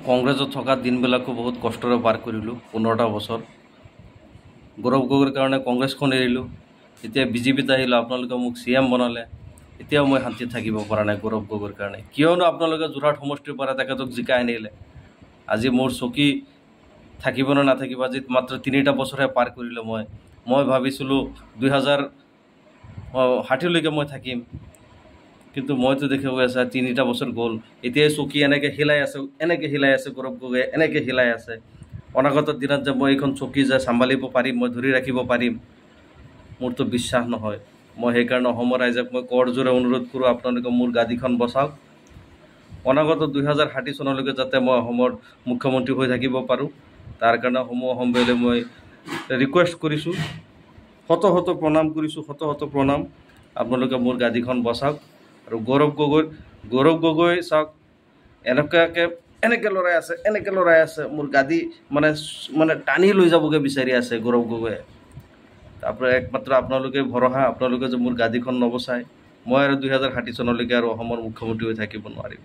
কংগ্ৰেছত থকা দিনবিলাকো বহুত কষ্টৰে পাৰ কৰিলোঁ 15টা বছৰ। গৌৰৱ গগৈৰ কাৰণে কংগ্ৰেছখন এৰিলোঁ। এতিয়া বিজেপিত আহিলোঁ, আপোনালোকে মোক CM বনালে। এতিয়াও মই শান্তিত থাকিব পৰা নাই গৌৰৱ গগৈৰ কাৰণে। কিয়নো আপোনালোকে যোৰহাট সমষ্টিৰ পৰা তেখেতক জিকাই আনিলে। আজি মোৰ চকী থাকিব নে নাথাকিব, আজি মাত্ৰ 3টা বছৰহে পাৰ কৰিলোঁ। মই ভাবিছিলোঁ 2060লৈকে মই থাকিম, কিন্তু মইতো দেখিব আছে 3টা বছৰ গ'ল। এতিয়াই চকী এনেকৈ হিলাই আছে গৌৰৱ গগৈয়ে, এনেকৈ হিলাই আছে। অনাগত দিনত যে মই এইখন চকী যে চম্ভালিব পাৰিম, মই ধৰি ৰাখিব পাৰিম, মোৰতো বিশ্বাস নহয়। মই সেইকাৰণে অসমৰ ৰাইজক মই কৰজোৰে অনুৰোধ কৰোঁ, আপোনালোকে মোৰ গাদীখন বচাওক। অনাগত 2060 চনলৈকে যাতে মই অসমৰ মুখ্যমন্ত্ৰী হৈ থাকিব পাৰোঁ, তাৰ কাৰণে সমূহ অসমবাসীলৈ মই ৰিকুৱেষ্ট কৰিছোঁ। শত প্ৰণাম কৰিছোঁ, শত প্ৰণাম। আপোনালোকে মোৰ গাদীখন বচাওক। আৰু গৌৰৱ গগৈ চাওক, এনেকৈ লৰাই আছে মোৰ গাদী মানে টানি লৈ যাবগৈ বিচাৰি আছে গৌৰৱ গগৈয়ে। তাৰপৰা একমাত্ৰ আপোনালোকে ভৰসা, আপোনালোকে যে মোৰ গাদীখন নবচায়, মই আৰু 2060 চনলৈকে আৰু অসমৰ মুখ্যমন্ত্ৰী হৈ থাকিব নোৱাৰিম।